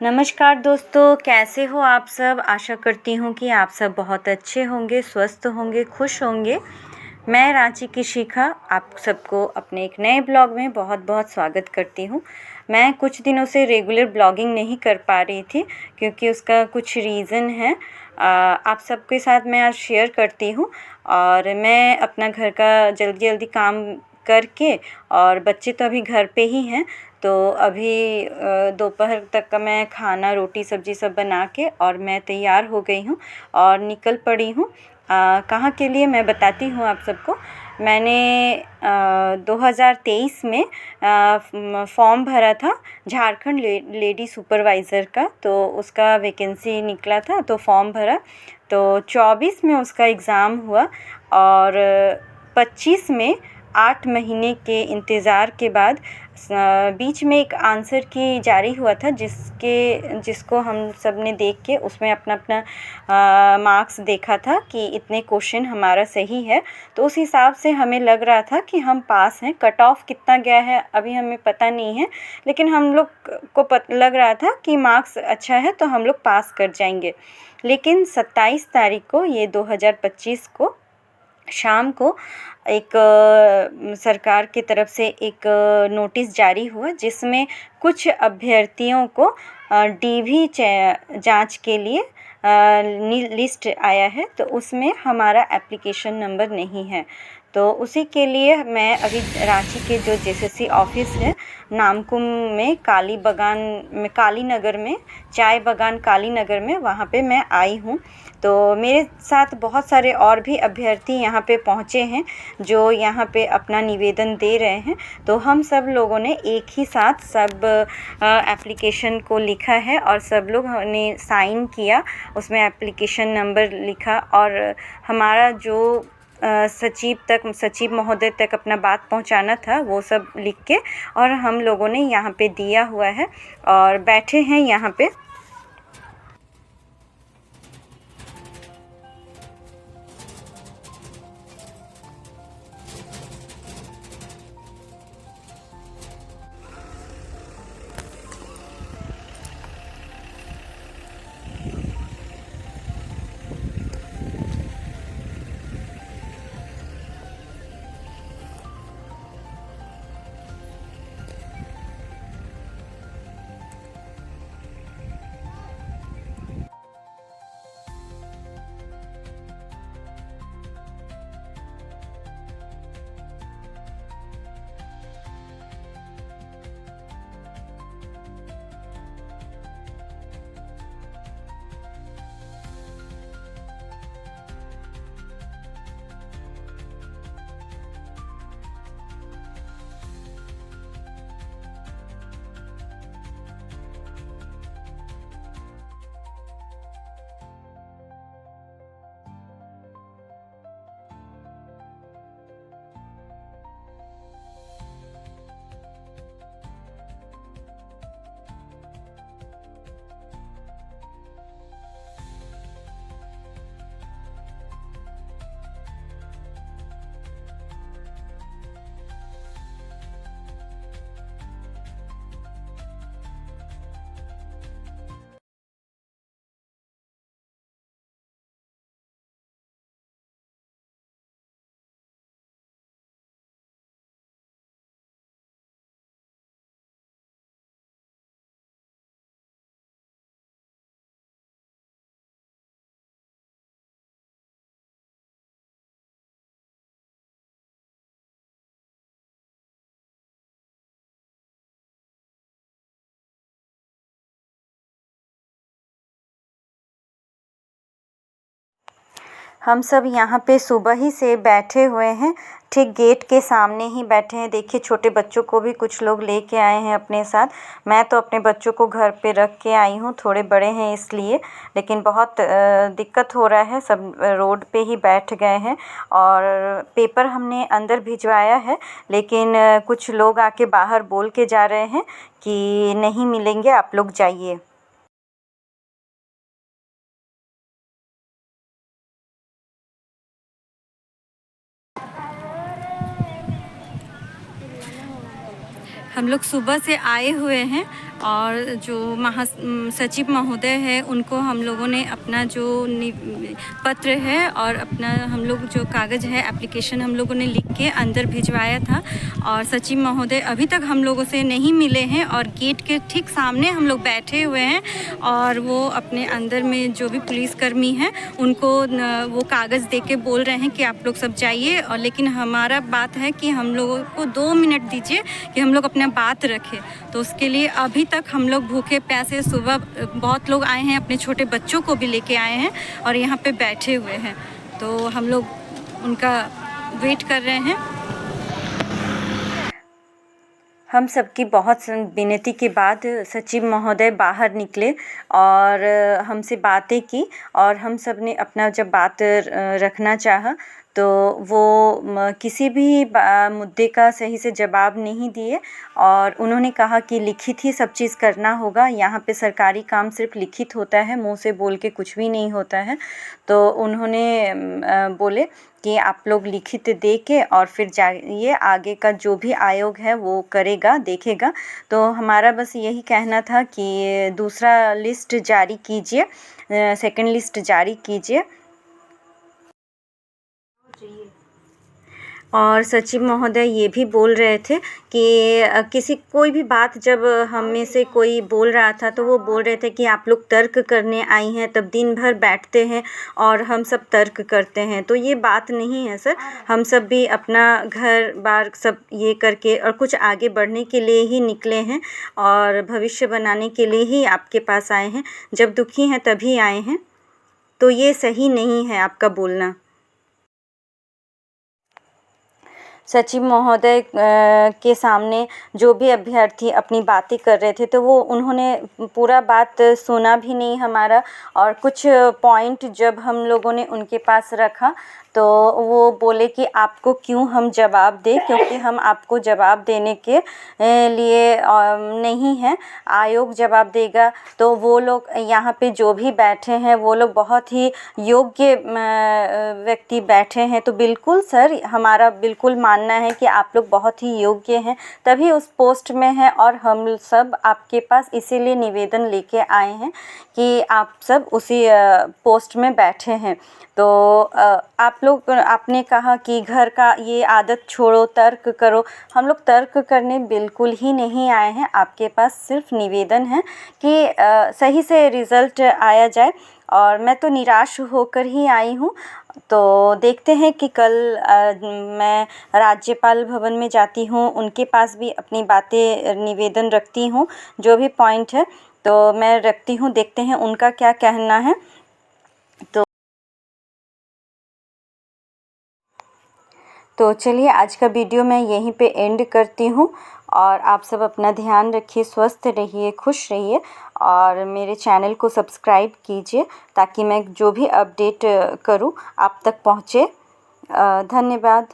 नमस्कार दोस्तों, कैसे हो आप सब। आशा करती हूँ कि आप सब बहुत अच्छे होंगे, स्वस्थ होंगे, खुश होंगे। मैं रांची की शिखा आप सबको अपने एक नए ब्लॉग में बहुत बहुत स्वागत करती हूँ। मैं कुछ दिनों से रेगुलर ब्लॉगिंग नहीं कर पा रही थी क्योंकि उसका कुछ रीज़न है। आप सबके साथ मैं आज शेयर करती हूँ। और मैं अपना घर का जल्दी जल्दी काम करके, और बच्चे तो अभी घर पे ही हैं, तो अभी दोपहर तक का मैं खाना रोटी सब्ज़ी सब बना के और मैं तैयार हो गई हूँ और निकल पड़ी हूँ। कहाँ के लिए मैं बताती हूँ आप सबको। मैंने 2023 में फॉर्म भरा था झारखंड लेडी सुपरवाइज़र का, तो उसका वैकेंसी निकला था, तो फॉर्म भरा। तो 24 में उसका एग्ज़ाम हुआ और 25 में 8 महीने के इंतज़ार के बाद बीच में एक आंसर की जारी हुआ था, जिसको हम सब ने देख के उसमें अपना अपना मार्क्स देखा था कि इतने क्वेश्चन हमारा सही है। तो उस हिसाब से हमें लग रहा था कि हम पास हैं। कट ऑफ कितना गया है अभी हमें पता नहीं है, लेकिन हम लोग को लग रहा था कि मार्क्स अच्छा है तो हम लोग पास कर जाएंगे। लेकिन 27 तारीख को, ये 2025 को शाम को एक सरकार की तरफ से एक नोटिस जारी हुआ, जिसमें कुछ अभ्यर्थियों को डीवी जांच के लिए लिस्ट आया है, तो उसमें हमारा एप्लीकेशन नंबर नहीं है। तो उसी के लिए मैं अभी रांची के जो जेएसएससी ऑफिस है नामकुम में, काली नगर में, चाय बागान काली नगर में, वहाँ पे मैं आई हूँ। तो मेरे साथ बहुत सारे और भी अभ्यर्थी यहाँ पे पहुँचे हैं जो यहाँ पे अपना निवेदन दे रहे हैं। तो हम सब लोगों ने एक ही साथ सब एप्लीकेशन को लिखा है और सब लोग ने साइन किया, उसमें एप्लीकेशन नंबर लिखा और हमारा जो सचिव महोदय तक अपना बात पहुंचाना था वो सब लिख के, और हम लोगों ने यहाँ पे दिया हुआ है और बैठे हैं यहाँ पे। हम सब यहाँ पे सुबह ही से बैठे हुए हैं, ठीक गेट के सामने ही बैठे हैं। देखिए, छोटे बच्चों को भी कुछ लोग लेके आए हैं अपने साथ। मैं तो अपने बच्चों को घर पे रख के आई हूँ, थोड़े बड़े हैं इसलिए, लेकिन बहुत दिक्कत हो रहा है। सब रोड पे ही बैठ गए हैं और पेपर हमने अंदर भिजवाया है, लेकिन कुछ लोग आके बाहर बोल के जा रहे हैं कि नहीं मिलेंगे, आप लोग जाइए। हम लोग सुबह से आए हुए हैं और जो सचिव महोदय है उनको हम लोगों ने अपना जो पत्र है और अपना हम लोग जो कागज़ है एप्लीकेशन हम लोगों ने लिख के अंदर भिजवाया था। और सचिव महोदय अभी तक हम लोगों से नहीं मिले हैं और गेट के ठीक सामने हम लोग बैठे हुए हैं और वो अपने अंदर में जो भी पुलिसकर्मी हैं उनको वो कागज़ दे के बोल रहे हैं कि आप लोग सब जाइए। और लेकिन हमारा बात है कि हम लोगों को 2 मिनट दीजिए कि हम लोग अपना बात रखें। तो उसके लिए अभी तक हम लोग भूखे प्यासे, सुबह बहुत लोग आए हैं, अपने छोटे बच्चों को भी लेके आए हैं और यहाँ पे बैठे हुए हैं। तो हम लोग उनका वेट कर रहे हैं। हम सबकी बहुत विनती के बाद सचिव महोदय बाहर निकले और हमसे बातें की और हम सब ने अपना जब बात रखना चाहा तो वो किसी भी मुद्दे का सही से जवाब नहीं दिए और उन्होंने कहा कि लिखित ही सब चीज़ करना होगा, यहाँ पे सरकारी काम सिर्फ लिखित होता है, मुंह से बोल के कुछ भी नहीं होता है। तो उन्होंने बोले कि आप लोग लिखित दे के और फिर जाइए, आगे का जो भी आयोग है वो करेगा, देखेगा। तो हमारा बस यही कहना था कि दूसरा लिस्ट जारी कीजिए, सेकंड लिस्ट जारी कीजिए। और सचिव महोदय ये भी बोल रहे थे कि कोई भी बात जब हम में से कोई बोल रहा था तो वो बोल रहे थे कि आप लोग तर्क करने आई हैं, तब दिन भर बैठते हैं और हम सब तर्क करते हैं। तो ये बात नहीं है सर, हम सब भी अपना घर बार सब ये करके और कुछ आगे बढ़ने के लिए ही निकले हैं और भविष्य बनाने के लिए ही आपके पास आए हैं। जब दुखी हैं तभी आए हैं, तो ये सही नहीं है आपका बोलना। सचिव महोदय के सामने जो भी अभ्यर्थी अपनी बातें कर रहे थे तो वो उन्होंने पूरा बात सुना भी नहीं हमारा। और कुछ पॉइंट जब हम लोगों ने उनके पास रखा तो वो बोले कि आपको क्यों हम जवाब दें, क्योंकि हम आपको जवाब देने के लिए नहीं हैं, आयोग जवाब देगा। तो वो लोग यहाँ पे जो भी बैठे हैं वो लोग बहुत ही योग्य व्यक्ति बैठे हैं। तो बिल्कुल सर, हमारा बिल्कुल मानना है कि आप लोग बहुत ही योग्य हैं, तभी उस पोस्ट में हैं और हम सब आपके पास इसीलिए निवेदन लेके आए हैं कि आप सब उसी पोस्ट में बैठे हैं। तो आप लोग, आपने कहा कि घर का ये आदत छोड़ो, तर्क करो। हम लोग तर्क करने बिल्कुल ही नहीं आए हैं, आपके पास सिर्फ निवेदन है कि सही से रिज़ल्ट आया जाए। और मैं तो निराश होकर ही आई हूँ। तो देखते हैं कि कल मैं राज्यपाल भवन में जाती हूँ, उनके पास भी अपनी बातें निवेदन रखती हूँ, जो भी पॉइंट है तो मैं रखती हूँ, देखते हैं उनका क्या कहना है। तो चलिए आज का वीडियो मैं यहीं पे एंड करती हूँ और आप सब अपना ध्यान रखिए, स्वस्थ रहिए, खुश रहिए और मेरे चैनल को सब्सक्राइब कीजिए ताकि मैं जो भी अपडेट करूँ आप तक पहुँचे। धन्यवाद।